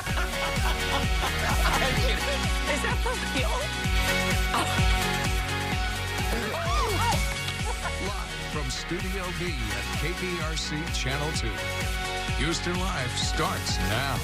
Is that for real? Live from Studio B at KPRC Channel 2. Houston Life starts now.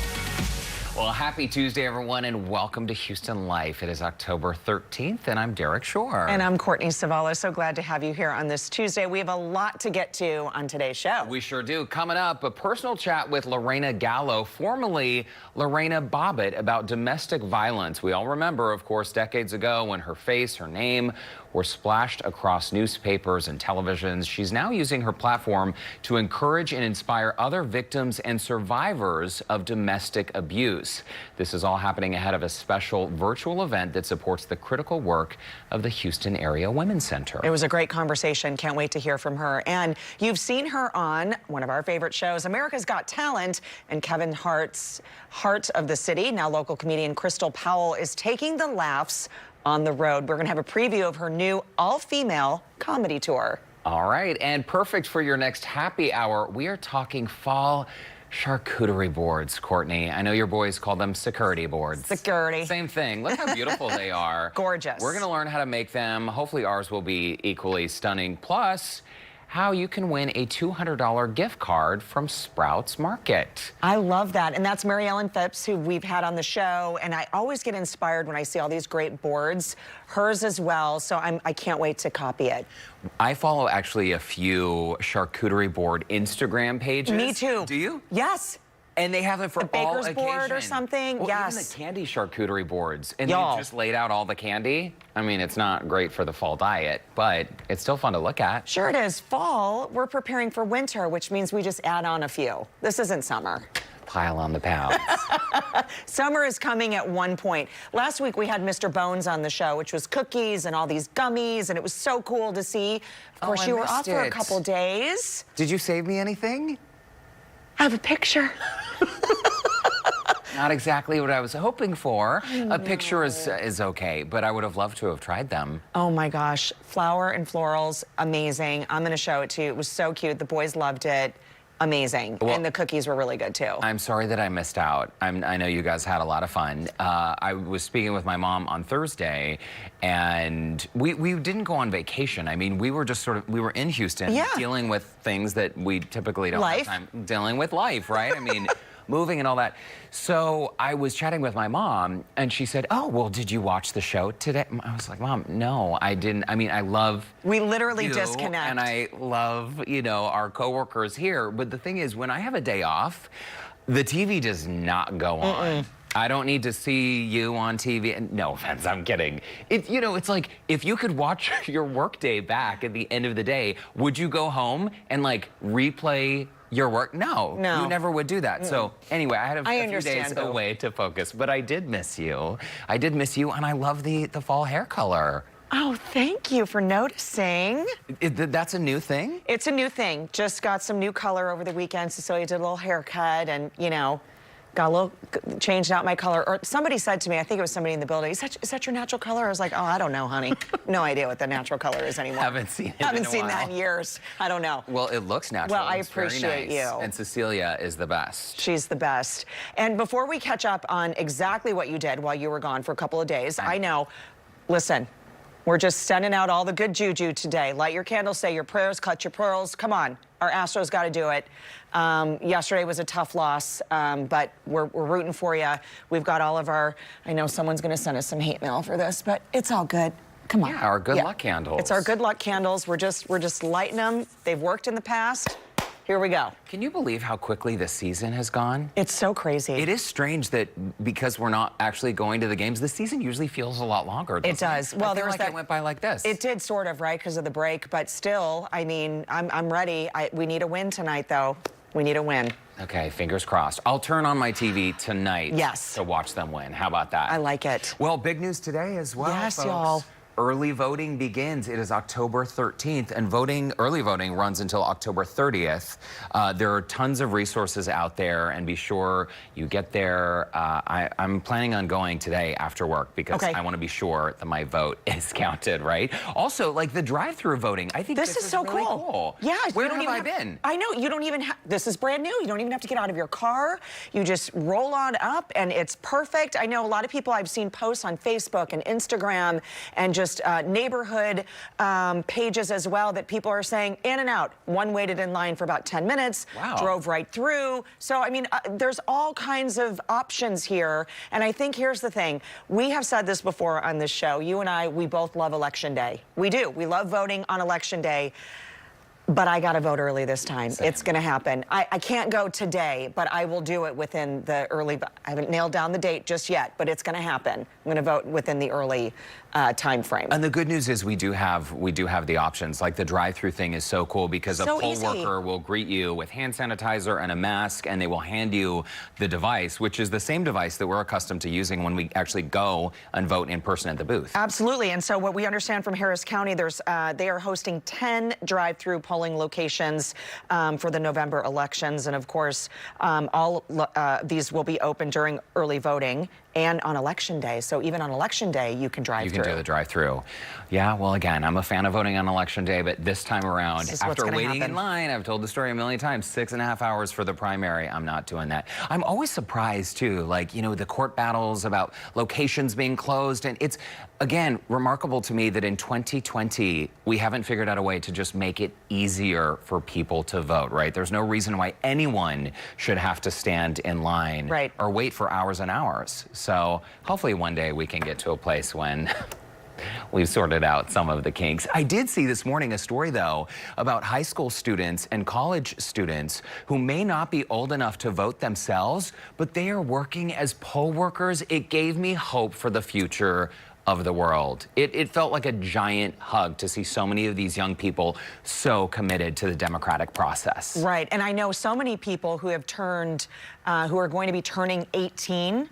Well, happy Tuesday, everyone, and welcome to Houston Life. It is October 13th, and I'm Derek Shore. And I'm Courtney Savala. So glad to have you here on this Tuesday. We have a lot to get to on today's show. We sure do. Coming up, a personal chat with Lorena Gallo, formerly Lorena Bobbitt, about domestic violence. We all remember, of course, decades ago when her face, her name were splashed across newspapers and televisions. She's now using her platform to encourage and inspire other victims and survivors of domestic abuse. This is all happening ahead of a special virtual event that supports the critical work of the Houston Area Women's Center. It was a great conversation. Can't wait to hear from her. And you've seen her on one of our favorite shows, America's Got Talent, and Kevin Hart's Heart of the City. Now local comedian Crystal Powell is taking the laughs on the road. We're going to have a preview of her new all-female comedy tour. All right, and perfect for your next happy hour, we are talking fall charcuterie boards, Courtney. I know your boys call them security boards. Security. Same thing. Look how beautiful they are. Gorgeous. We're going to learn how to make them. Hopefully ours will be equally stunning. Plus, how you can win a $200 gift card from Sprouts Market. I love that. And that's Mary Ellen Phipps, who we've had on the show. And I always get inspired when I see all these great boards, hers as well. So I can't wait to copy it. I follow actually a few charcuterie board Instagram pages. Me too. Do you? Yes. And they have it for the all baker's board or something. Well, yes. Even the candy charcuterie boards. And Y'all. they just laid out all the candy. I mean, it's not great for the fall diet, but it's still fun to look at. Sure it is. Fall, we're preparing for winter, which means we just add on a few. This isn't summer. Pile on the pounds. Summer is coming at one point. Last week we had Mr. Bones on the show, which was cookies and all these gummies, and it was so cool to see. Of course, you were off for a couple days. Did you save me anything? I have a picture. Not exactly what I was hoping for. A picture is okay, but I would have loved to have tried them. Oh my gosh, flower and florals, amazing. I'm gonna show it to you. It was so cute. The boys loved it. Amazing. Well, and the cookies were really good too. I'm sorry that I missed out. I know you guys had a lot of fun. I was speaking with my mom on Thursday, and we didn't go on vacation. I mean, we were just we were in Houston dealing with things that we typically don't have time dealing with life, right? I mean, moving and all that. So I was chatting with my mom, and she said, "Oh, well, did you watch the show today?" I was like, "Mom, no, I didn't. I mean, I love we literally you, disconnect. And I love, you know, our coworkers here. But the thing is, when I have a day off, the TV does not go on. I don't need to see you on TV. And no offense, I'm kidding. You know, it's like, if you could watch your workday back at the end of the day, would you go home and like replay your work? No, you never would do that. So anyway, I had a few days away to focus, but I did miss you. I did miss you, and I love the fall hair color. Oh, thank you for noticing. That's a new thing? It's a new thing. Just got some new color over the weekend. Cecilia did a little haircut and, you know, got a little, changed out my color. Or somebody said to me, I think it was somebody in the building, is that your natural color? I was like, oh, I don't know, honey. No idea what the natural color is anymore. Haven't seen it Haven't seen that in years. I don't know. Well, it looks natural. Well, I it's very appreciate nice. you. And Cecilia is the best. She's the best. And before we catch up on exactly what you did while you were gone for a couple of days, I know, listen, we're just sending out all the good juju today. Light your candles, say your prayers, cut your pearls. Come on, our Astros got to do it. Yesterday was a tough loss, but we're rooting for you. We've got all of our, I know someone's going to send us some hate mail for this, but it's all good. Come on. Yeah, our good luck candles. It's our good luck candles. We're just lighting them. They've worked in the past. Here we go. Can you believe how quickly the season has gone? It's so crazy. It is strange that because we're not actually going to the games, the season usually feels a lot longer. It does. Well, there was that. It went by like this. It did sort of, right, because of the break. But still, I mean, I'm ready. We need a win tonight, though. We need a win. Okay, fingers crossed. I'll turn on my TV tonight to watch them win. How about that? I like it. Well, big news today as well, yes, folks. y'all. early voting begins. It is October 13th, and early voting runs until October 30th. There are tons of resources out there, and be sure you get there. I'm planning on going today after work because I want to be sure that my vote is counted, right? Also, like the drive-through voting, I think this is so really cool. Yeah. Where have I been? I know, you don't even have, this is brand new. You don't even have to get out of your car. You just roll on up, and it's perfect. I know a lot of people, I've seen posts on Facebook and Instagram and just neighborhood pages as well that people are saying in and out. One waited in line for about 10 minutes, drove right through. So, I mean, there's all kinds of options here. And I think here's the thing. We have said this before on this show. You and I, we both love Election Day. We do. We love voting on Election Day. But I got to vote early this time. Same. It's going to happen. I can't go today, but I will do it within the early. I haven't nailed down the date just yet, but it's going to happen. I'm going to vote within the early time frame. And the good news is we do have the options. Like the drive-through thing is so cool because a poll worker will greet you with hand sanitizer and a mask, and they will hand you the device, which is the same device that we're accustomed to using when we actually go and vote in person at the booth. Absolutely. And so what we understand from Harris County, they are hosting 10 drive-through polling locations for the November elections. And of course, all these will be open during early voting and on Election Day. So even on Election Day, you can drive through. You can do the drive-through. Yeah, well, again, I'm a fan of voting on Election Day, but this time around, after waiting in line, I've told the story a million times, 6.5 hours for the primary, I'm not doing that. I'm always surprised, too, like, you know, the court battles about locations being closed. And it's, again, remarkable to me that in 2020, we haven't figured out a way to just make it easier for people to vote, right? There's no reason why anyone should have to stand in line or wait for hours and hours. So hopefully one day we can get to a place when we've sorted out some of the kinks. I did see this morning a story, though, about high school students and college students who may not be old enough to vote themselves, but they are working as poll workers. It gave me hope for the future of the world. It felt like a giant hug to see so many of these young people so committed to the democratic process. Right, and I know so many people who have turned, who are going to be turning 18,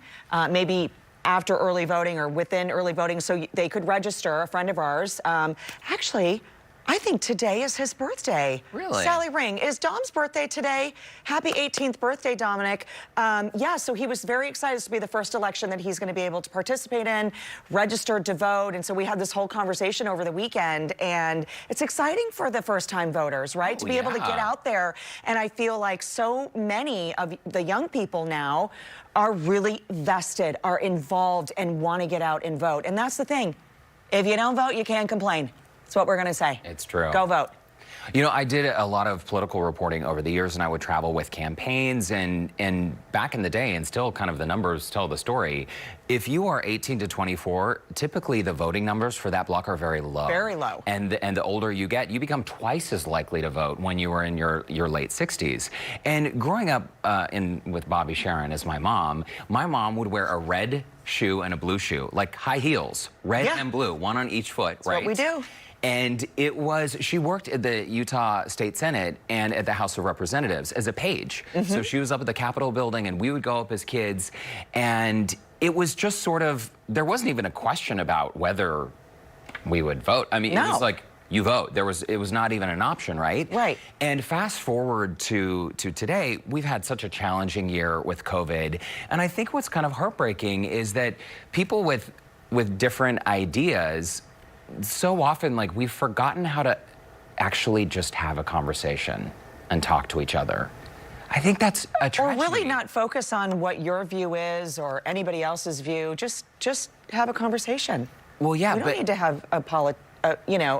maybe after early voting or within early voting, so they could register. A friend of ours, actually, I think today is his birthday. Really? Sally Ring. Is Dom's birthday today? Happy 18th birthday, Dominic. Yeah, so he was very excited to be the first election that he's going to be able to participate in, registered to vote. And so we had this whole conversation over the weekend. And it's exciting for the first-time voters, right? To be able to get out there. And I feel like so many of the young people now are really vested, are involved, and want to get out and vote. And that's the thing. If you don't vote, you can't complain. That's what we're going to say. It's true. Go vote. You know, I did a lot of political reporting over the years, and I would travel with campaigns, and back in the day, and still kind of the numbers tell the story, if you are 18 to 24, typically the voting numbers for that block are very low. Very low. And the older you get, you become twice as likely to vote when you were in your late 60s. And growing up with Bobby Sharon as my mom would wear a red shoe and a blue shoe, like high heels, red and blue, one on each foot, That's what we do. And she worked at the Utah State Senate and at the House of Representatives as a page. So she was up at the Capitol building, and we would go up as kids. And it was just sort of, there wasn't even a question about whether we would vote. I mean, it was like, you vote. It was not even an option, right? Right. And fast forward to today, we've had such a challenging year with COVID. And I think what's kind of heartbreaking is that people with different ideas, so often, like, we've forgotten how to actually just have a conversation and talk to each other. I think that's a tragedy. Or really not focus on what your view is or anybody else's view. Just have a conversation. Well, yeah, we don't need to have a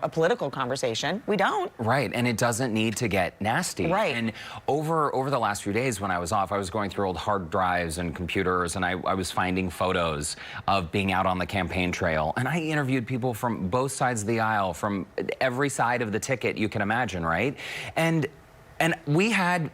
political conversation. We don't. Right, and it doesn't need to get nasty. Right. And over the last few days when I was off, I was going through old hard drives and computers, and I was finding photos of being out on the campaign trail. And I interviewed people from both sides of the aisle, from every side of the ticket you can imagine, right? And we had...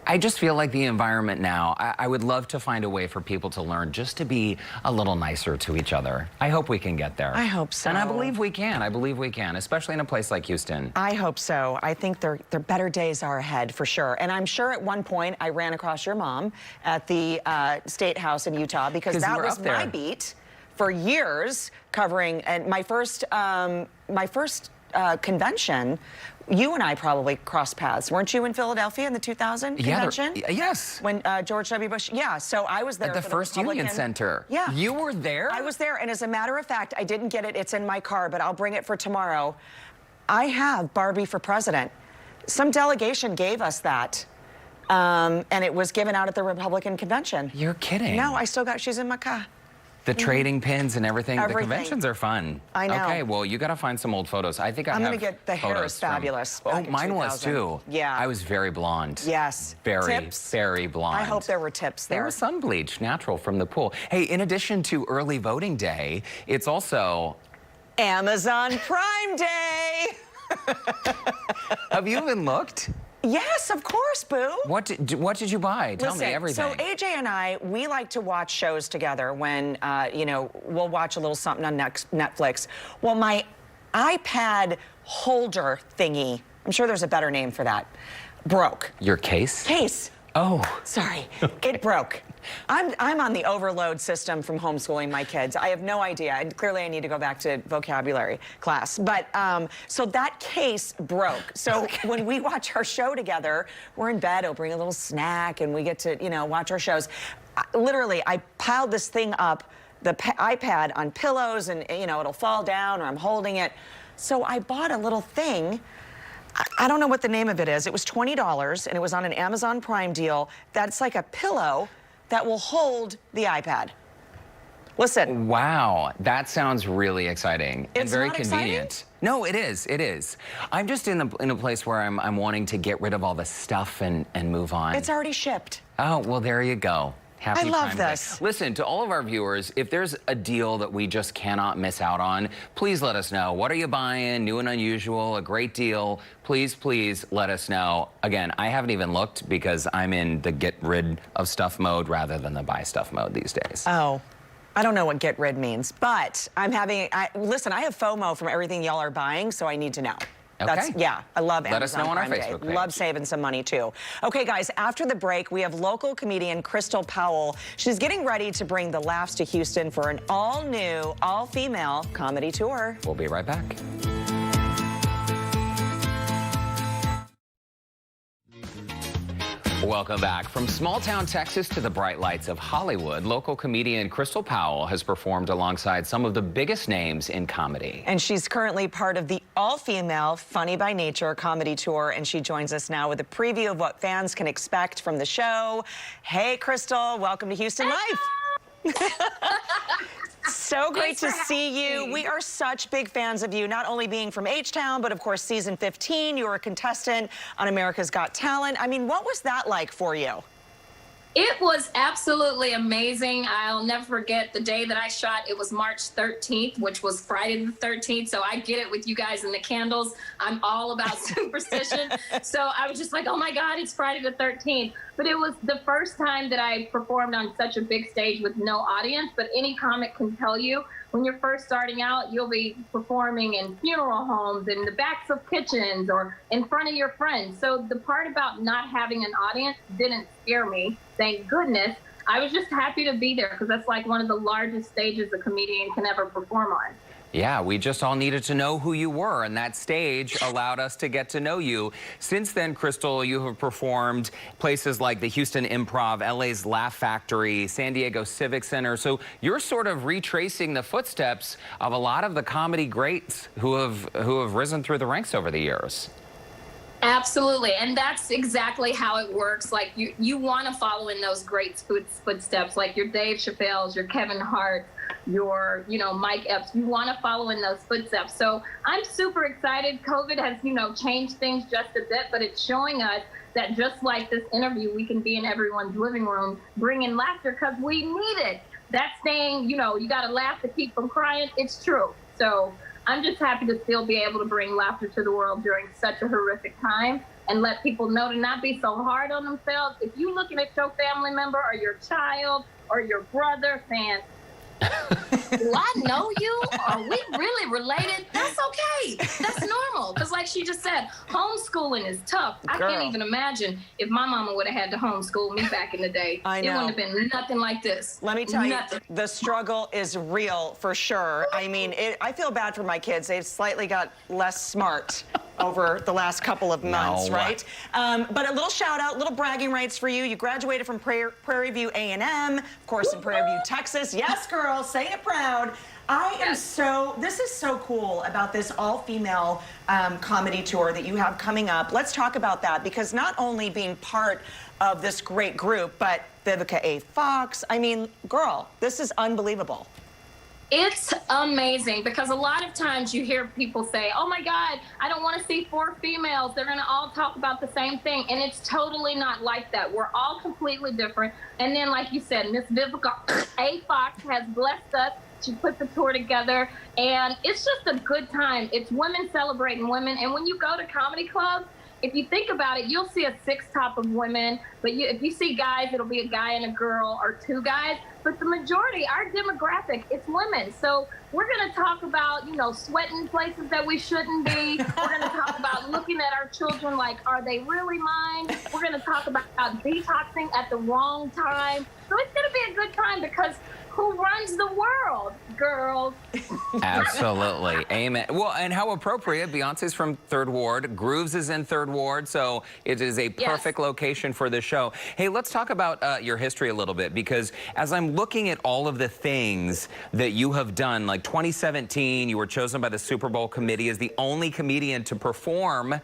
I just feel like the environment now, I would love to find a way for people to learn just to be a little nicer to each other. I hope we can get there. I hope so. And I believe we can. I believe we can, especially in a place like Houston. I hope so. I think their better days are ahead for sure. And I'm sure at one point I ran across your mom at the State House in Utah because that was my beat for years covering, and my first convention, you and I probably crossed paths. Weren't you in Philadelphia in the 2000 convention? Yes. When George W. Bush, yeah. So I was there at the First Union Center. Yeah. You were there? I was there, and as a matter of fact, I didn't get it. It's in my car, but I'll bring it for tomorrow. I have Barbie for president. Some delegation gave us that, and it was given out at the Republican convention. You're kidding. No, I still got, she's in my car. The trading pins and everything. The conventions are fun. I know. Okay, well, you got to find some old photos. I think I'm going to get, the hair is fabulous. Oh, mine was too. Yeah. I was very blonde. Yes. Very blonde. I hope there were tips there. There was sun bleach, natural from the pool. Hey, in addition to early voting day, it's also Amazon Prime Day. Have you even looked? Yes, of course, Boo. What did you buy? Tell me everything. So AJ and I, we like to watch shows together when, you know, we'll watch a little something on Netflix. Well, my iPad holder thingy, I'm sure there's a better name for that, broke. Your case? Case. Oh. Sorry, it broke. I'm on the overload system from homeschooling my kids. I have no idea. And clearly, I need to go back to vocabulary class. But so that case broke. So when we watch our show together, we're in bed. I'll bring a little snack, and we get to, you know, watch our shows. Literally, I piled this thing up, the iPad on pillows, and you know, it'll fall down, or I'm holding it. So I bought a little thing. I don't know what the name of it is. It was $20, and it was on an Amazon Prime deal. That's like a pillow that will hold the iPad. Listen. Wow, that sounds really exciting and very convenient. Exciting? No, it is. It is. I'm just in a place where I'm wanting to get rid of all the stuff and move on. It's already shipped. Oh, well, there you go. Happy I love Prime this. Day. Listen, to all of our viewers, if there's a deal that we just cannot miss out on, please let us know. What are you buying? New and unusual, a great deal. Please, please let us know. Again, I haven't even looked because I'm in the get rid of stuff mode rather than the buy stuff mode these days. Oh, I don't know what get rid means, but I'm having, listen, I have FOMO from everything y'all are buying, so I need to know. Okay. Yeah, I love Amazon Let us know on our Prime Facebook Day. page. Love saving some money, too. Okay, guys, after the break, we have local comedian Crystal Powell. She's getting ready to bring the laughs to Houston for an all-new, all-female comedy tour. We'll be right back. Welcome back. From small-town Texas to the bright lights of Hollywood, local comedian Crystal Powell has performed alongside some of the biggest names in comedy. And she's currently part of the all-female Funny by Nature comedy tour, and she joins us now with a preview of what fans can expect from the show. Hey, Crystal, welcome to Houston Live. So great to see you. We are such big fans of you, not only being from H-Town, but of course, season 15, you were a contestant on America's Got Talent. I mean, what was that like for you? It was absolutely amazing. I'll never forget the day that I shot. It was March 13th, which was Friday the 13th. So I get it with you guys and the candles. I'm all about superstition. So I was just like, oh my God, it's Friday the 13th. But it was the first time that I performed on such a big stage with no audience. But any comic can tell you, when you're first starting out, you'll be performing in funeral homes, in the backs of kitchens, or in front of your friends. So the part about not having an audience didn't scare me, thank goodness. I was just happy to be there because that's like one of the largest stages a comedian can ever perform on. Yeah, we just all needed to know who you were, and that stage allowed us to get to know you. Since then, Crystal, you have performed places like the Houston Improv, LA's Laugh Factory, San Diego Civic Center. So you're sort of retracing the footsteps of a lot of the comedy greats who have risen through the ranks over the years. Absolutely, and that's exactly how it works. Like you want to follow in those great footsteps, like your Dave Chappelle's, your Kevin Hart, your Mike Epps. You want to follow in those footsteps. So I'm super excited. COVID has changed things just a bit, but it's showing us that just like this interview, we can be in everyone's living room bringing laughter because we need it. That saying, you got to laugh to keep from crying. It's true. So I'm just happy to still be able to bring laughter to the world during such a horrific time and let people know to not be so hard on themselves. If you're looking at your family member or your child or your brother saying, Do I know you? Are we really related? That's okay. That's normal. Because like she just said, homeschooling is tough. I can't even imagine if my mama would have had to homeschool me back in the day. I know. It wouldn't have been nothing like this. Let me tell you, the struggle is real for sure. I mean, I feel bad for my kids. They've slightly got less smart over the last couple of months, right? But a little shout out, little bragging rights for you. You graduated from Prairie View A&M, of course, in Prairie View, Texas. Yes, girl, say it proud. This is so cool about this all-female comedy tour that you have coming up. Let's talk about that, because not only being part of this great group, but Vivica A. Fox, I mean, girl, this is unbelievable. It's amazing, because a lot of times you hear people say, oh my God, I don't want to see 4 females. They're going to all talk about the same thing. And it's totally not like that. We're all completely different. And then, like you said, Miss Vivica A. Fox has blessed us. She put the tour together, and it's just a good time. It's women celebrating women. And when you go to comedy clubs, if you think about it, you'll see a 6-top of women, but if you see guys, it'll be a guy and a girl or 2 guys. But the majority, our demographic, it's women. So we're going to talk about, you know, sweating places that we shouldn't be. We're going to talk about looking at our children like, are they really mine? We're going to talk about detoxing at the wrong time. So it's going to be a good time, because who runs the world, girls? Absolutely. Amen. Well, and how appropriate. Beyonce's from 3rd Ward. Grooves is in 3rd Ward, so it is a perfect location for this show. Hey, let's talk about your history a little bit, because as I'm looking at all of the things that you have done, like 2017, you were chosen by the Super Bowl committee as the only comedian to perform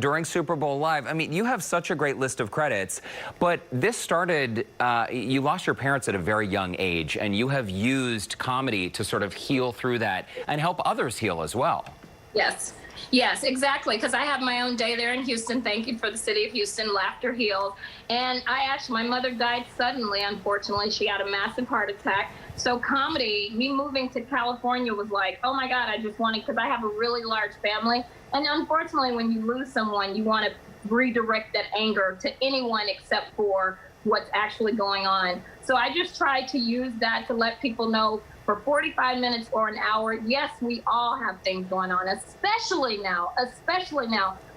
during Super Bowl Live. I mean, you have such a great list of credits, but this started, you lost your parents at a very young age, and you have used comedy to sort of heal through that and help others heal as well. Yes. Yes, exactly, because I have my own day there in Houston. Thank you for the city of Houston. Laughter heals. And my mother died suddenly, unfortunately. She had a massive heart attack. So comedy, me moving to California was like, oh my God, I just wanted, because I have a really large family. And unfortunately, when you lose someone, you want to redirect that anger to anyone except for what's actually going on. So I just tried to use that to let people know, for 45 minutes or an hour, yes, we all have things going on, especially now.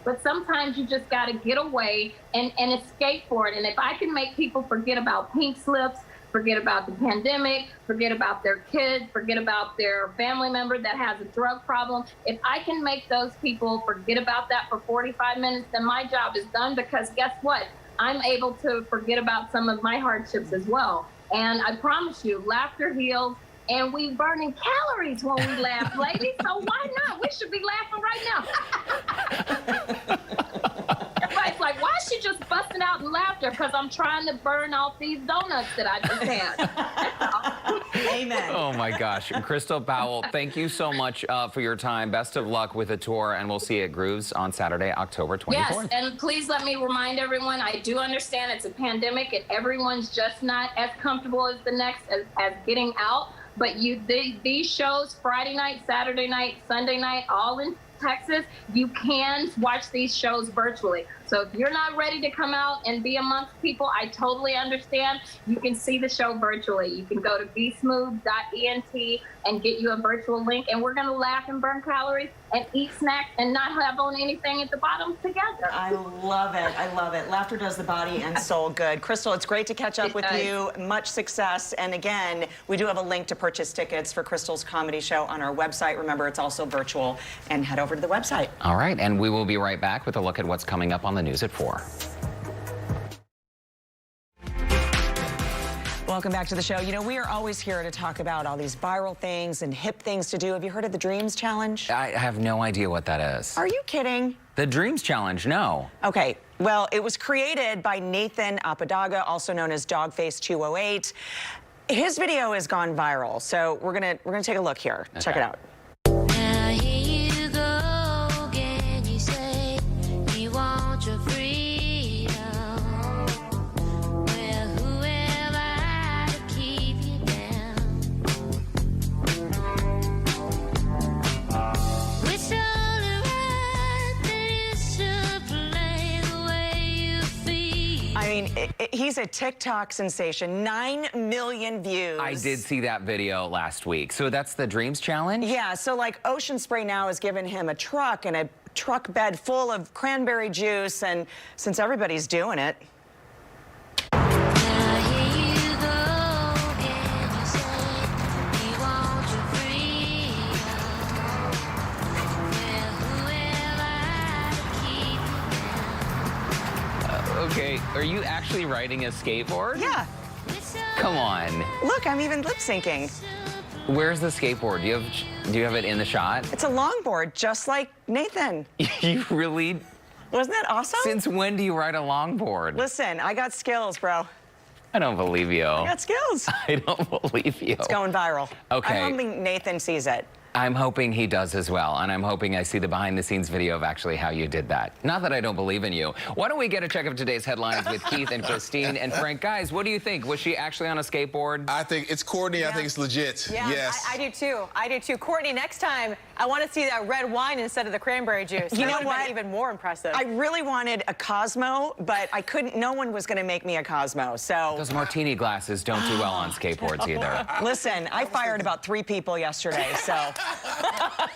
But sometimes you just got to get away and escape for it. And if I can make people forget about pink slips, forget about the pandemic, forget about their kids, forget about their family member that has a drug problem, if I can make those people forget about that for 45 minutes, then my job is done, because guess what? I'm able to forget about some of my hardships as well. And I promise you, laughter heals. And we burning calories when we laugh, ladies. So why not? We should be laughing right now. Everybody's like, why is she just busting out in laughter? Because I'm trying to burn off these donuts that I just had. Amen. Oh my gosh. Crystal Powell, thank you so much for your time. Best of luck with the tour, and we'll see you at Grooves on Saturday, October 24th. Yes, and please let me remind everyone, I do understand it's a pandemic and everyone's just not as comfortable as the next as getting out. But these shows, Friday night, Saturday night, Sunday night, all in Texas, you can watch these shows virtually. So if you're not ready to come out and be amongst people, I totally understand. You can see the show virtually. You can go to bsmooth.ent and get you a virtual link. And we're going to laugh and burn calories and eat snacks and not have on anything at the bottom together. I love it. I love it. Laughter does the body and soul good. Crystal, it's great to catch up with you. Much success. And again, we do have a link to purchase tickets for Crystal's comedy show on our website. Remember, it's also virtual. And head over to the website. All right. And we will be right back with a look at what's coming up on the news at 4. Welcome back to the show. You know, we are always here to talk about all these viral things and hip things to do. Have you heard of the Dreams Challenge? I have no idea what that is. Are you kidding? The Dreams Challenge, no. Okay, well, it was created by Nathan Apodaca, also known as Dogface208. His video has gone viral, so we're gonna take a look here. Okay. Check it out. I mean, He's a TikTok sensation, 9 million views. I did see that video last week. So that's the Dreams Challenge? Yeah, so like Ocean Spray now has given him a truck and a truck bed full of cranberry juice, and since everybody's doing it. Okay, are you actually riding a skateboard? Yeah. Come on. Look, I'm even lip syncing. Where's the skateboard? Do you have it in the shot? It's a longboard, just like Nathan. You really? Wasn't that awesome? Since when do you ride a longboard? Listen, I got skills, bro. I don't believe you. I got skills. I don't believe you. It's going viral. Okay. I'm hoping Nathan sees it. I'm hoping he does as well, and I'm hoping I see the behind-the-scenes video of actually how you did that. Not that I don't believe in you. Why don't we get a check of today's headlines with Keith and Christine and Frank? Guys, what do you think? Was she actually on a skateboard? I think it's Courtney. Yeah. I think it's legit. Yeah, Yes. I do too. I do too. Courtney, next time, I want to see that red wine instead of the cranberry juice. You know what? Even more impressive. I really wanted a Cosmo, but I couldn't. No one was going to make me a Cosmo, so. Those martini glasses don't do well on skateboards either. Listen, I fired about 3 people yesterday, so. I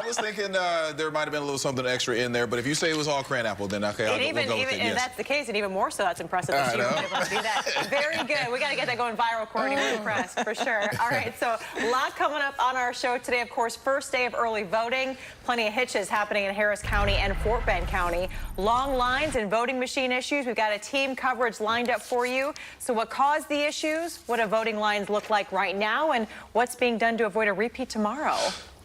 was thinking there might have been a little something extra in there, but if you say it was all cranapple, then okay, we'll go with it. If that's the case, and even more so, that's impressive that you were able to do that. Very good. We got to get that going viral, Courtney. We're impressed, for sure. All right, so a lot coming up on our show today. Of course, first day of early voting. Plenty of hitches happening in Harris County and Fort Bend County. Long lines and voting machine issues. We've got a team coverage lined up for you. So what caused the issues? What do voting lines look like right now? And what's being done to avoid a repeat tomorrow?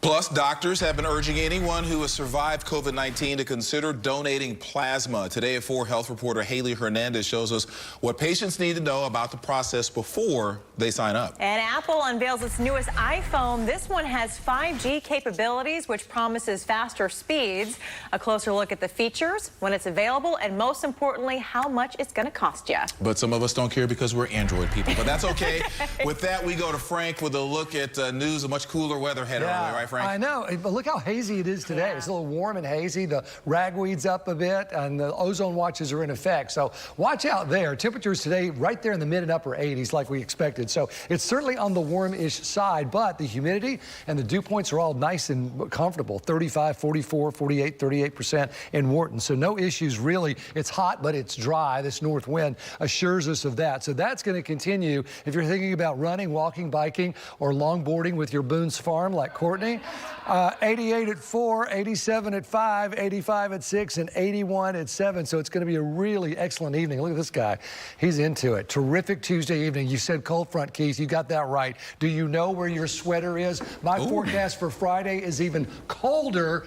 Plus, doctors have been urging anyone who has survived COVID-19 to consider donating plasma. Today at 4, health reporter Haley Hernandez shows us what patients need to know about the process before they sign up. And Apple unveils its newest iPhone. This one has 5G capabilities, which promises faster speeds. A closer look at the features, when it's available, and most importantly, how much it's going to cost you. But some of us don't care because we're Android people, but that's okay. With that, we go to Frank with a look at news of much cooler weather headed our way, right, Frank? I know, but look how hazy it is today. Yeah. It's a little warm and hazy. The ragweed's up a bit, and the ozone watches are in effect. So watch out there. Temperatures today right there in the mid and upper 80s like we expected. So it's certainly on the warm-ish side, but the humidity and the dew points are all nice and comfortable. 35, 44, 48, 38% in Wharton. So no issues really. It's hot, but it's dry. This north wind assures us of that. So that's going to continue if you're thinking about running, walking, biking, or longboarding with your Boone's Farm like Courtney. 88 at 4, 87 at 5, 85 at 6, and 81 at 7. So it's going to be a really excellent evening. Look at this guy. He's into it. Terrific Tuesday evening. You said cold front, Keith. You got that right. Do you know where your sweater is? My forecast for Friday is even colder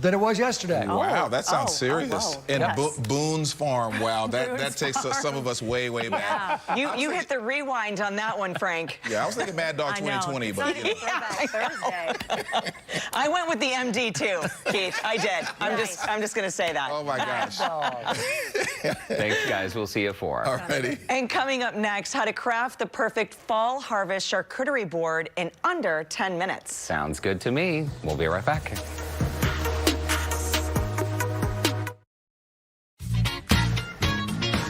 than it was yesterday. Wow, that sounds serious. And Yes. Boone's Farm, wow, that Boone's takes some of us way, way back. Yeah. You hit the rewind on that one, Frank. Yeah, I was thinking Mad Dog 2020, but you know. Thursday. I went with the MD too, Keith. I did. I'm just going to say that. Oh my gosh. Thanks, guys. We'll see you at 4. Alrighty. And coming up next, how to craft the perfect fall harvest charcuterie board in under 10 minutes. Sounds good to me. We'll be right back.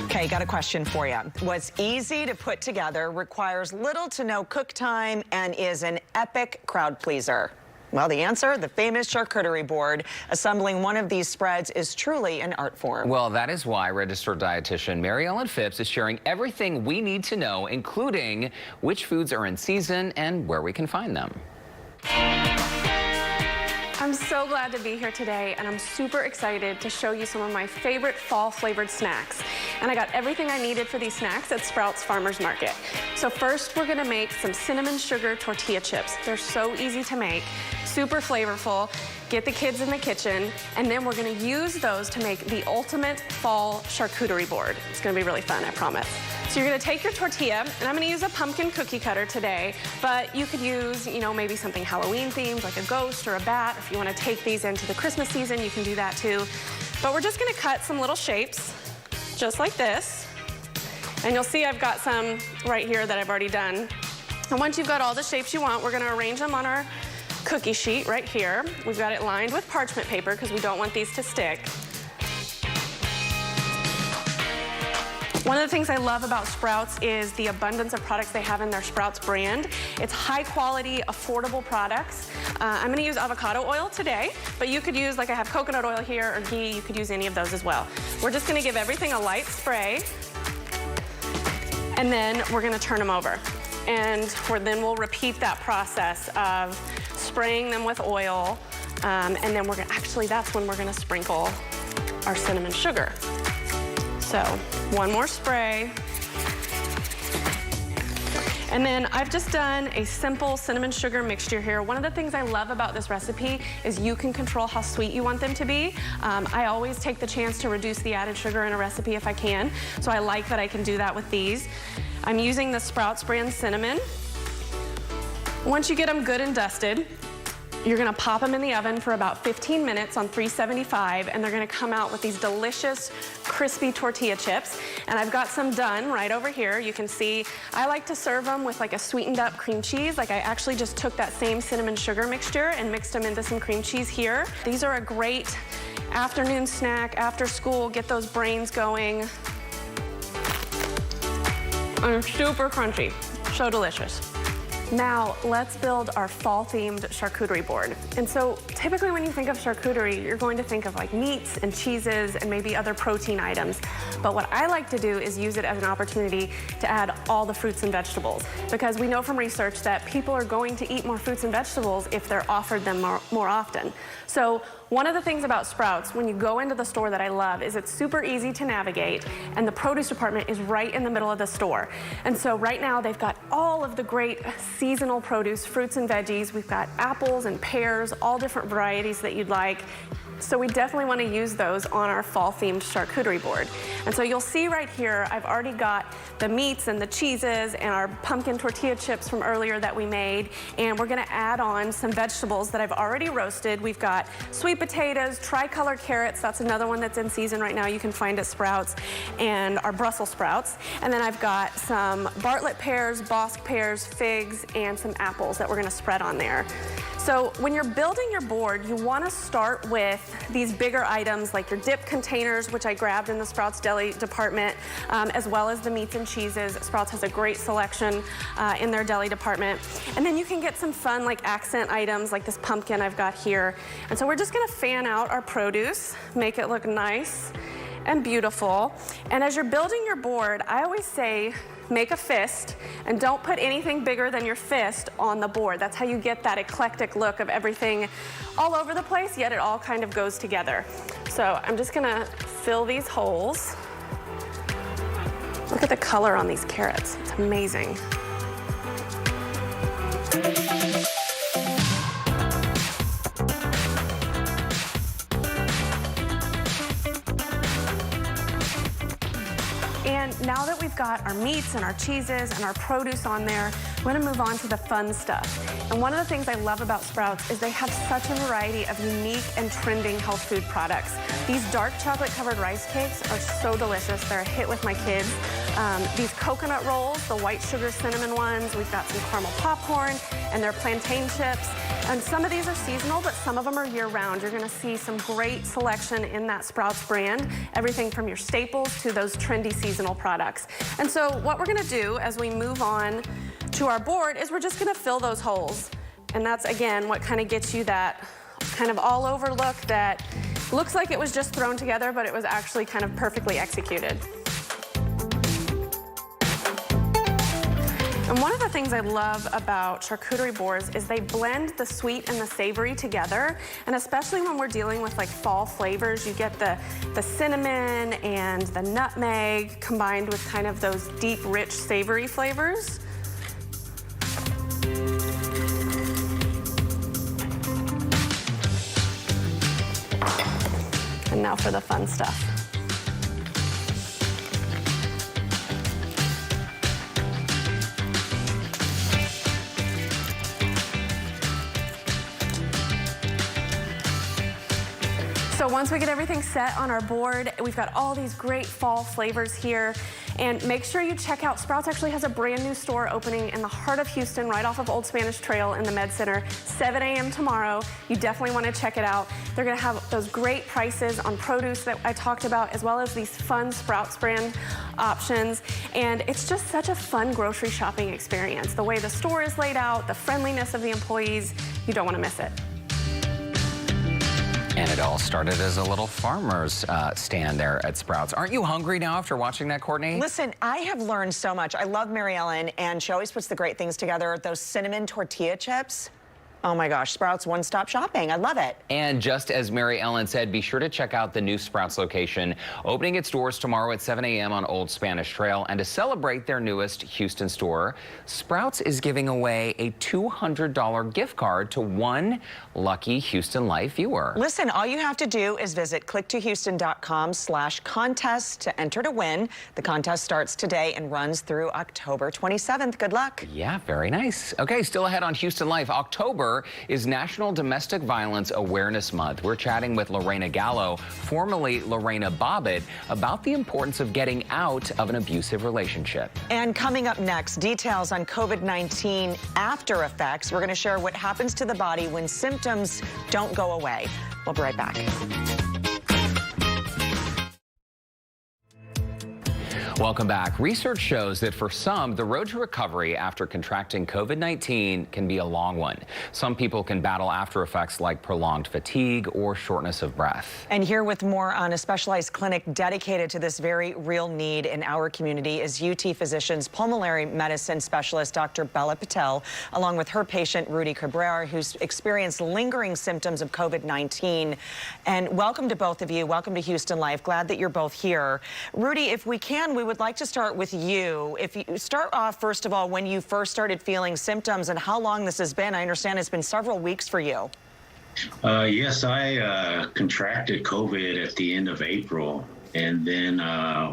Okay, got a question for you. What's easy to put together, requires little to no cook time, and is an epic crowd pleaser? Well, the answer, the famous charcuterie board. Assembling one of these spreads is truly an art form. Well, that is why registered dietitian Mary Ellen Phipps is sharing everything we need to know, including which foods are in season and where we can find them. I'm so glad to be here today, and I'm super excited to show you some of my favorite fall-flavored snacks. And I got everything I needed for these snacks at Sprouts Farmers Market. So first, we're gonna make some cinnamon sugar tortilla chips. They're so easy to make, super flavorful. Get the kids in the kitchen, and then we're gonna use those to make the ultimate fall charcuterie board. It's gonna be really fun, I promise. So you're gonna take your tortilla, and I'm gonna use a pumpkin cookie cutter today, but you could use, you know, maybe something Halloween themed, like a ghost or a bat. If you wanna take these into the Christmas season, you can do that too. But we're just gonna cut some little shapes, just like this. And you'll see I've got some right here that I've already done. And once you've got all the shapes you want, we're gonna arrange them on our cookie sheet right here. We've got it lined with parchment paper because we don't want these to stick. One of the things I love about Sprouts is the abundance of products they have in their Sprouts brand. It's high quality, affordable products. I'm gonna use avocado oil today, but you could use, like I have coconut oil here or ghee, you could use any of those as well. We're just gonna give everything a light spray, and then we're gonna turn them over. And then we'll repeat that process of spraying them with oil, and then we're gonna, actually that's when we're gonna sprinkle our cinnamon sugar. So one more spray. And then I've just done a simple cinnamon sugar mixture here. One of the things I love about this recipe is you can control how sweet you want them to be. I always take the chance to reduce the added sugar in a recipe if I can. So I like that I can do that with these. I'm using the Sprouts brand cinnamon. Once you get them good and dusted, you're gonna pop them in the oven for about 15 minutes on 375, and they're gonna come out with these delicious, crispy tortilla chips. And I've got some done right over here. You can see, I like to serve them with like a sweetened up cream cheese. Like I actually just took that same cinnamon sugar mixture and mixed them into some cream cheese here. These are a great afternoon snack, after school, get those brains going. And super crunchy, so delicious. Now, let's build our fall-themed charcuterie board. And so, typically when you think of charcuterie, you're going to think of like meats and cheeses and maybe other protein items. But what I like to do is use it as an opportunity to add all the fruits and vegetables. Because we know from research that people are going to eat more fruits and vegetables if they're offered them more often. So, one of the things about Sprouts, when you go into the store that I love, is it's super easy to navigate, and the produce department is right in the middle of the store. And so right now they've got all of the great seasonal produce, fruits and veggies. We've got apples and pears, all different varieties that you'd like. So we definitely want to use those on our fall-themed charcuterie board. And so you'll see right here, I've already got the meats and the cheeses and our pumpkin tortilla chips from earlier that we made. And we're going to add on some vegetables that I've already roasted. We've got sweet potatoes, tricolor carrots. That's another one that's in season right now. You can find at Sprouts. And our Brussels sprouts. And then I've got some Bartlett pears, Bosc pears, figs, and some apples that we're going to spread on there. So when you're building your board, you want to start with these bigger items like your dip containers, which I grabbed in the Sprouts Deli department, as well as the meats and cheeses. Sprouts has a great selection in their deli department. And then you can get some fun like accent items like this pumpkin I've got here. And so we're just going to fan out our produce, make it look nice and beautiful. And as you're building your board, I always say, make a fist and don't put anything bigger than your fist on the board. That's how you get that eclectic look of everything all over the place, yet it all kind of goes together. So I'm just gonna fill these holes. Look at the color on these carrots, it's amazing. And now that we've got our meats and our cheeses and our produce on there, we're gonna move on to the fun stuff. And one of the things I love about Sprouts is they have such a variety of unique and trending health food products. These dark chocolate covered rice cakes are so delicious. They're a hit with my kids. These coconut rolls, the white sugar cinnamon ones, we've got some caramel popcorn and their plantain chips. And some of these are seasonal, but some of them are year-round. You're gonna see some great selection in that Sprouts brand, everything from your staples to those trendy seasonal products. And so what we're gonna do as we move on to our board is we're just gonna fill those holes. And that's, again, what kind of gets you that kind of all-over look that looks like it was just thrown together, but it was actually kind of perfectly executed. And one of the things I love about charcuterie boards is they blend the sweet and the savory together. And especially when we're dealing with like fall flavors, you get the cinnamon and the nutmeg combined with kind of those deep, rich, savory flavors. And now for the fun stuff. So once we get everything set on our board, we've got all these great fall flavors here. And make sure you check out, Sprouts actually has a brand new store opening in the heart of Houston, right off of Old Spanish Trail in the Med Center, 7 a.m. tomorrow. You definitely want to check it out. They're going to have those great prices on produce that I talked about, as well as these fun Sprouts brand options. And it's just such a fun grocery shopping experience. The way the store is laid out, the friendliness of the employees, you don't want to miss it. And it all started as a little farmer's stand there at Sprouts. Aren't you hungry now after watching that, Courtney? Listen, I have learned so much. I love Mary Ellen, and she always puts the great things together. Those cinnamon tortilla chips. Oh my gosh, Sprouts one-stop shopping. I love it. And just as Mary Ellen said, be sure to check out the new Sprouts location, opening its doors tomorrow at 7 a.m. on Old Spanish Trail. And to celebrate their newest Houston store, Sprouts is giving away a $200 gift card to one lucky Houston Life viewer. Listen, all you have to do is visit click2houston.com/contest to enter to win. The contest starts today and runs through October 27th. Good luck. Yeah, very nice. Okay, still ahead on Houston Life. October is National Domestic Violence Awareness Month. We're chatting with Lorena Gallo, formerly Lorena Bobbitt, about the importance of getting out of an abusive relationship. And coming up next, details on COVID-19 after effects. We're going to share what happens to the body when symptoms don't go away. We'll be right back. Welcome back. Research shows that for some, the road to recovery after contracting COVID-19 can be a long one. Some people can battle after effects like prolonged fatigue or shortness of breath. And here with more on a specialized clinic dedicated to this very real need in our community is UT Physicians pulmonary medicine specialist Dr. Bella Patel, along with her patient Rudy Cabrera, who's experienced lingering symptoms of COVID-19. And welcome to both of you. Welcome to Houston Life. Glad that you're both here. Rudy, if we can, we would like to start with you. If you start off, first of all, when you first started feeling symptoms and how long this has been. I understand it's been several weeks for you. Yes, I contracted COVID at the end of April and then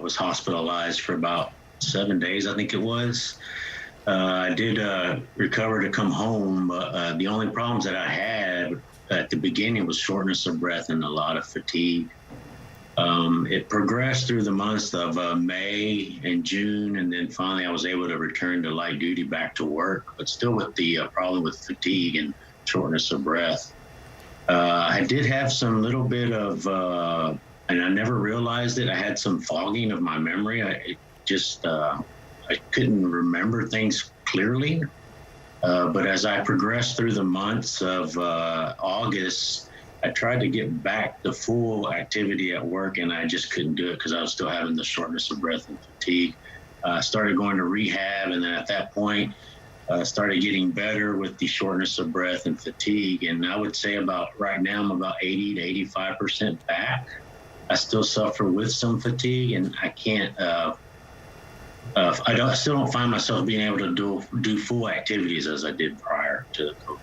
was hospitalized for about 7 days, I think it was. I did recover to come home, but the only problems that I had at the beginning was shortness of breath and a lot of fatigue. It progressed through the months of May and June, and then finally I was able to return to light duty back to work, but still with the problem with fatigue and shortness of breath. I did have some little bit of, and I never realized it, I had some fogging of my memory. I couldn't remember things clearly, but as I progressed through the months of August, I tried to get back to full activity at work, and I just couldn't do it because I was still having the shortness of breath and fatigue. I started going to rehab, and then at that point, started getting better with the shortness of breath and fatigue. And I would say right now, I'm about 80 to 85% back. I still suffer with some fatigue, and I can't, I still don't find myself being able to do full activities as I did prior to the COVID.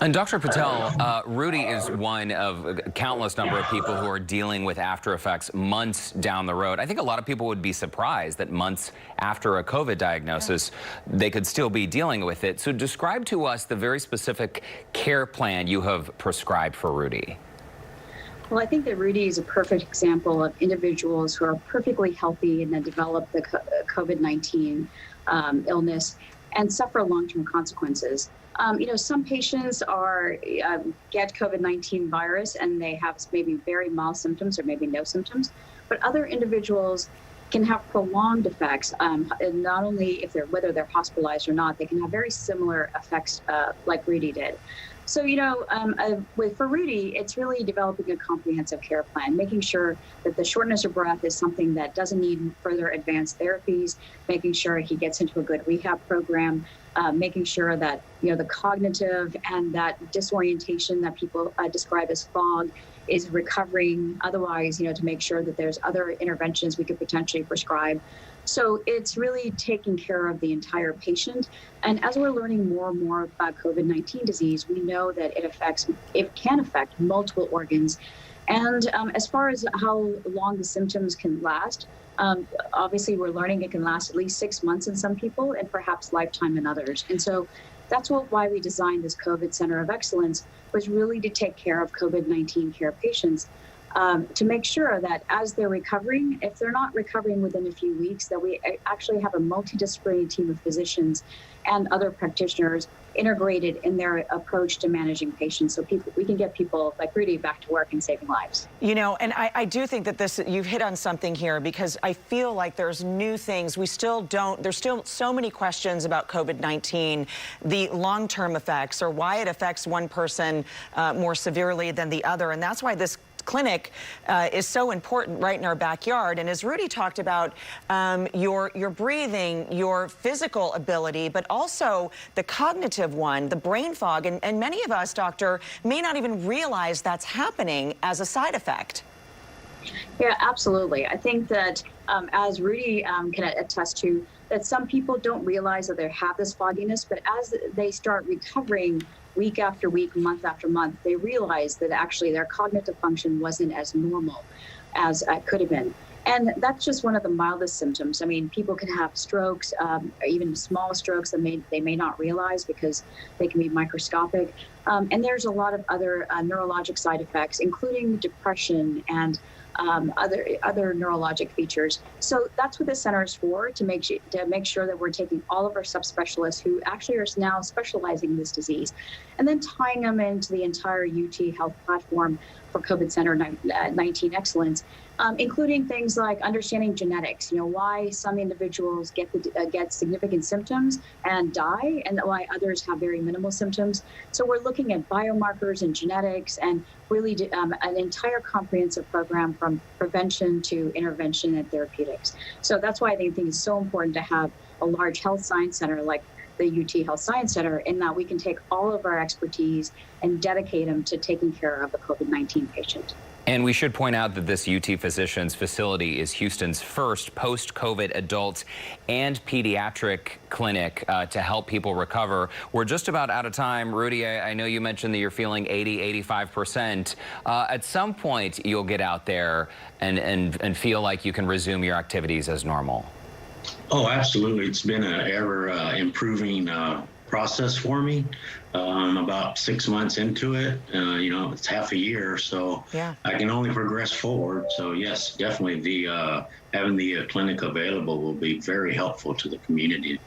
And Dr. Patel, Rudy is one of a countless number of people who are dealing with after effects months down the road. I think a lot of people would be surprised that months after a COVID diagnosis, they could still be dealing with it. So describe to us the very specific care plan you have prescribed for Rudy. Well, I think that Rudy is a perfect example of individuals who are perfectly healthy and then develop the COVID-19 illness and suffer long-term consequences. Some patients get COVID-19 virus and they have maybe very mild symptoms or maybe no symptoms, but other individuals can have prolonged effects. And not only whether they're hospitalized or not, they can have very similar effects like Rudy did. So, for Rudy, it's really developing a comprehensive care plan, making sure that the shortness of breath is something that doesn't need further advanced therapies, making sure he gets into a good rehab program, making sure that, the cognitive and that disorientation that people describe as fog is recovering. Otherwise, to make sure that there's other interventions we could potentially prescribe. So it's really taking care of the entire patient. And as we're learning more and more about COVID-19 disease, we know that it can affect multiple organs. And as far as how long the symptoms can last, obviously we're learning it can last at least 6 months in some people and perhaps lifetime in others. And so that's why we designed this COVID Center of Excellence, was really to take care of COVID-19 care patients. to make sure that as they're recovering, if they're not recovering within a few weeks, that we actually have a multidisciplinary team of physicians and other practitioners integrated in their approach to managing patients, so we can get people like Rudy back to work and saving lives. You know, and I do think that you've hit on something here, because I feel like there's new things. There's still so many questions about COVID-19, the long-term effects, or why it affects one person more severely than the other. And that's why this clinic is so important right in our backyard. And as Rudy talked about, your breathing, your physical ability, but also the cognitive one, the brain fog. And many of us, doctor, may not even realize that's happening as a side effect. Yeah, absolutely. I think that as Rudy can attest to, that some people don't realize that they have this fogginess, but as they start recovering week after week, month after month, they realize that actually their cognitive function wasn't as normal as it could have been. And that's just one of the mildest symptoms. I mean, people can have strokes, even small strokes that they may not realize because they can be microscopic. And there's a lot of other neurologic side effects, including depression and other neurologic features. So that's what the center is for, to make sure that we're taking all of our subspecialists who actually are now specializing in this disease, and then tying them into the entire UT Health platform for COVID Center 19 Excellence, including things like understanding genetics, why some individuals get significant symptoms and die, and why others have very minimal symptoms. So we're looking at biomarkers and genetics, and really an entire comprehensive program from prevention to intervention and therapeutics. So that's why I think it's so important to have a large health science center like the UT Health Science Center, in that we can take all of our expertise and dedicate them to taking care of a COVID-19 patient. And we should point out that this UT Physicians facility is Houston's first post-COVID adult and pediatric clinic to help people recover. We're just about out of time. Rudy, I know you mentioned that you're feeling 85%. At some point, you'll get out there and feel like you can resume your activities as normal. Oh, absolutely. It's been an ever improving process for me. About 6 months into it, it's half a year, so yeah. I can only progress forward. So yes, definitely having the clinic available will be very helpful to the community.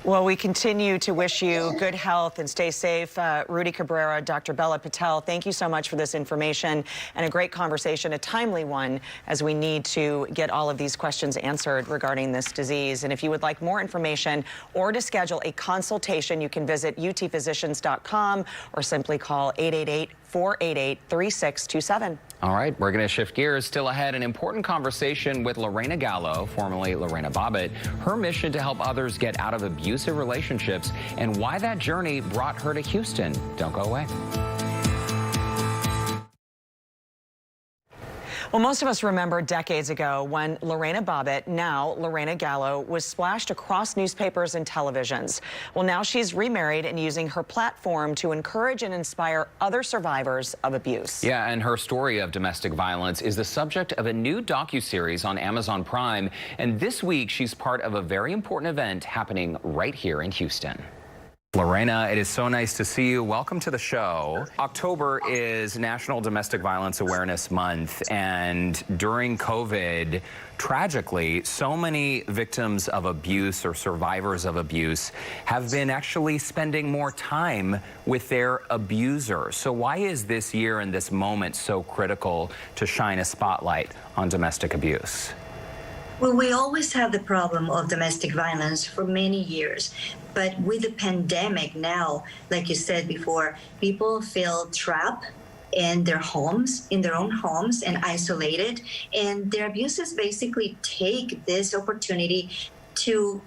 Well, we continue to wish you good health and stay safe. Rudy Cabrera, Dr. Bella Patel, thank you so much for this information and a great conversation, a timely one, as we need to get all of these questions answered regarding this disease. And if you would like more information or to schedule a consultation, you can visit utphysicians.com or simply call 888-488-3627. All right, we're going to shift gears. Still ahead, an important conversation with Lorena Gallo, formerly Lorena Bobbitt, her mission to help others get out of abusive relationships and why that journey brought her to Houston. Don't go away. Well, most of us remember decades ago when Lorena Bobbitt, now Lorena Gallo, was splashed across newspapers and televisions. Well, now she's remarried and using her platform to encourage and inspire other survivors of abuse. Yeah, and her story of domestic violence is the subject of a new docuseries on Amazon Prime. And this week, she's part of a very important event happening right here in Houston. Lorena, it is so nice to see you. Welcome to the show. October is National Domestic Violence Awareness Month, and during COVID, tragically, so many victims of abuse or survivors of abuse have been actually spending more time with their abuser. So why is this year and this moment so critical to shine a spotlight on domestic abuse? Well, we always have the problem of domestic violence for many years. But with the pandemic now, like you said before, people feel trapped in their homes, in their own homes, and isolated. And their abusers basically take this opportunity to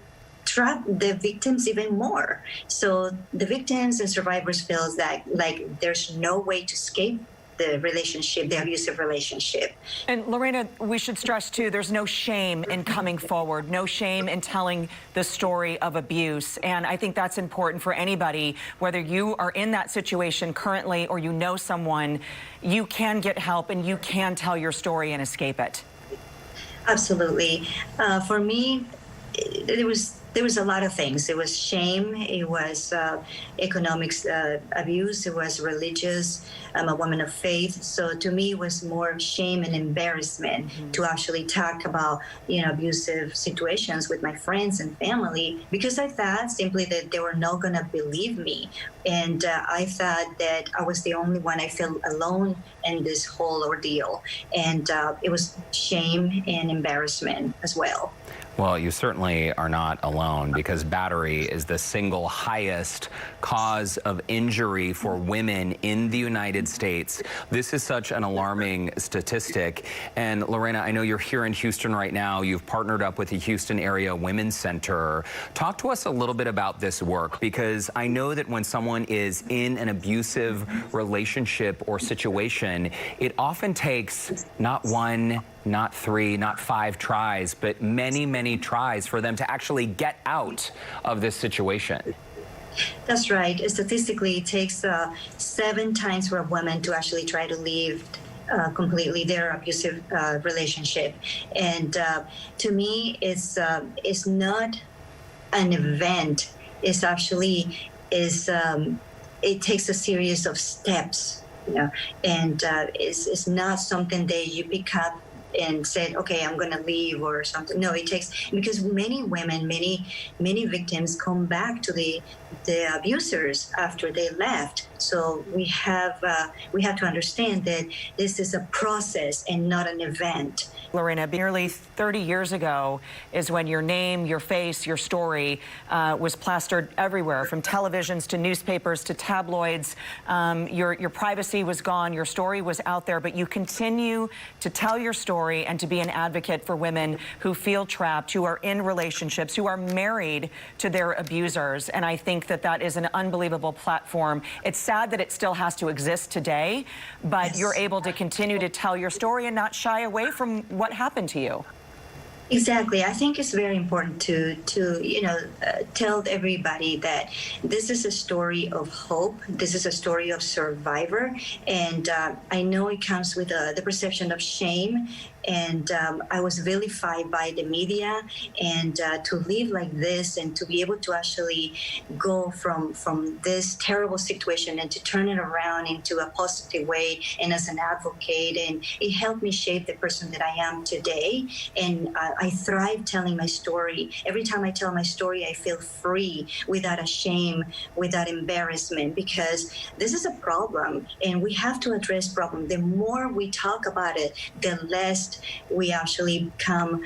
trap the victims even more. So the victims and survivors feel that like there's no way to escape the relationship, the abusive relationship. And Lorena, we should stress too, there's no shame in coming forward, no shame in telling the story of abuse. And I think that's important for anybody, whether you are in that situation currently or you know someone, you can get help and you can tell your story and escape it. Absolutely. For me, there there was a lot of things. It was shame, it was economics abuse, it was religious. I'm a woman of faith, so to me it was more shame and embarrassment to actually talk about, you know, abusive situations with my friends and family, because I thought simply that they were not going to believe me, and I thought that I was the only one. I felt alone in this whole ordeal, and it was shame and embarrassment as well. Well, you certainly are not alone, because battery is the single highest cause of injury for women in the United States. This is such an alarming statistic. And Lorena, I know you're here in Houston right now. You've partnered up with the Houston Area Women's Center. Talk to us a little bit about this work, because I know that when someone is in an abusive relationship or situation, it often takes not one, not three, not 5 tries, but many, many tries for them to actually get out of this situation. That's right. Statistically, it takes 7 times for a woman to actually try to leave completely their abusive relationship. And to me, it's not an event. It's actually it takes a series of steps, you know, and it's not something that you pick up and said, okay, I'm going to leave or something. No, it takes, because many women, many victims come back to the abusers after they left. So we have to understand that this is a process and not an event. Lorena, nearly 30 years ago is when your name, your face, your story was plastered everywhere, from televisions to newspapers to tabloids. Your privacy was gone. Your story was out there, but you continue to tell your story and to be an advocate for women who feel trapped, who are in relationships, who are married to their abusers. And I think that that is an unbelievable platform. It's sad that it still has to exist today, but you're able to continue to tell your story and not shy away from what happened to you. Exactly. I think it's very important to tell everybody that this is a story of hope. This is a story of survivor. And I know it comes with the perception of shame. And I was vilified by the media, and to live like this and to be able to actually go from this terrible situation and to turn it around into a positive way and as an advocate, and it helped me shape the person that I am today. And I thrive telling my story. Every time I tell my story, I feel free, without a shame, without embarrassment, because this is a problem and we have to address problem. The more we talk about it, the less we actually become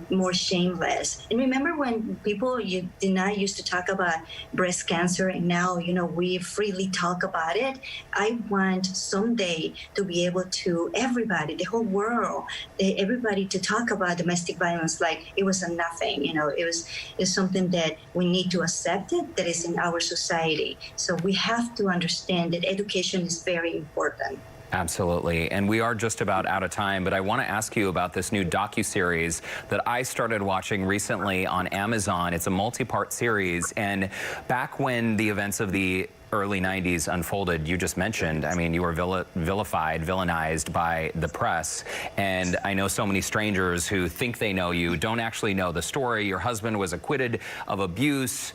more shameless. And remember when people did not used to talk about breast cancer, and now, you know, we freely talk about it. I want someday to be able to, everybody, the whole world, everybody, to talk about domestic violence like it was a nothing. You know, it's something that we need to accept it, that is in our society. So we have to understand that education is very important. Absolutely. And we are just about out of time, but I want to ask you about this new docuseries that I started watching recently on Amazon. It's a multi-part series, and back when the events of the early 90s unfolded, you just mentioned, I mean, you were vilified, villainized by the press. And I know so many strangers who think they know you, don't actually know the story. Your husband was acquitted of abuse.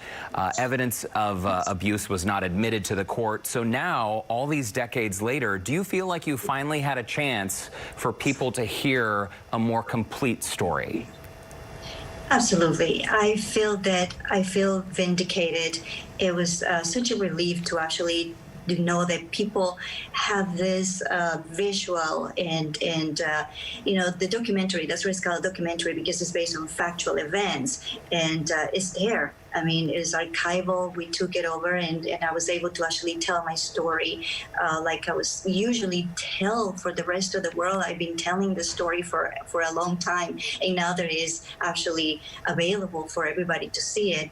Evidence of abuse was not admitted to the court. So now, all these decades later, do you feel like you finally had a chance for people to hear a more complete story? Absolutely. I feel vindicated. It was such a relief to actually know that people have this visual and the documentary. That's why it's called a documentary, because it's based on factual events, and it's there. I mean, it's archival. We took it over, and I was able to actually tell my story like I was usually tell for the rest of the world. I've been telling the story for a long time, and now that it is actually available for everybody to see it.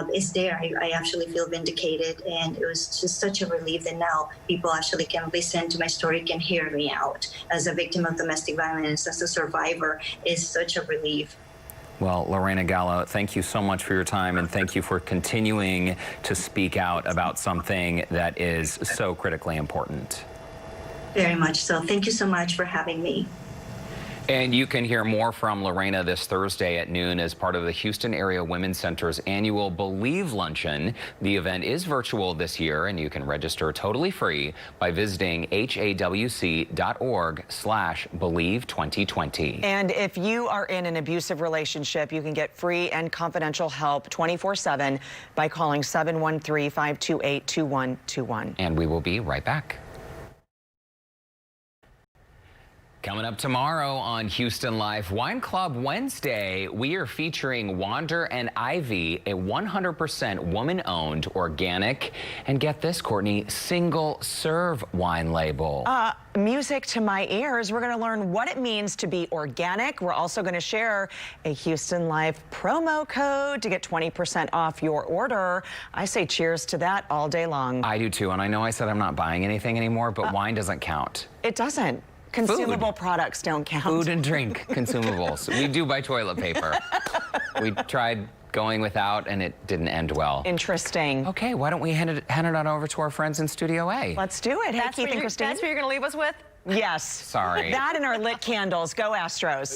It's there. I actually feel vindicated, and it was just such a relief that now people actually can listen to my story, can hear me out. As a victim of domestic violence, as a survivor, is such a relief. Well, Lorena Gallo, thank you so much for your time, and thank you for continuing to speak out about something that is so critically important. Very much so. Thank you so much for having me. And you can hear more from Lorena this Thursday at noon as part of the Houston Area Women's Center's annual Believe Luncheon. The event is virtual this year, and you can register totally free by visiting hawc.org/Believe2020. And if you are in an abusive relationship, you can get free and confidential help 24/7 by calling 713-528-2121. And we will be right back. Coming up tomorrow on Houston Life Wine Club Wednesday, we are featuring Wander and Ivy, a 100% woman-owned, organic, and get this, Courtney, single-serve wine label. Music to my ears. We're going to learn what it means to be organic. We're also going to share a Houston Life promo code to get 20% off your order. I say cheers to that all day long. I do too, and I know I said I'm not buying anything anymore, but wine doesn't count. It doesn't. Consumable products don't count. Food and drink consumables. We do buy toilet paper. We tried going without, and it didn't end well. Interesting. Okay, why don't we hand it on over to our friends in Studio A? Let's do it. Hey, Keith and Christine. That's what you're going to leave us with? Yes. Sorry. That and our lit candles. Go Astros.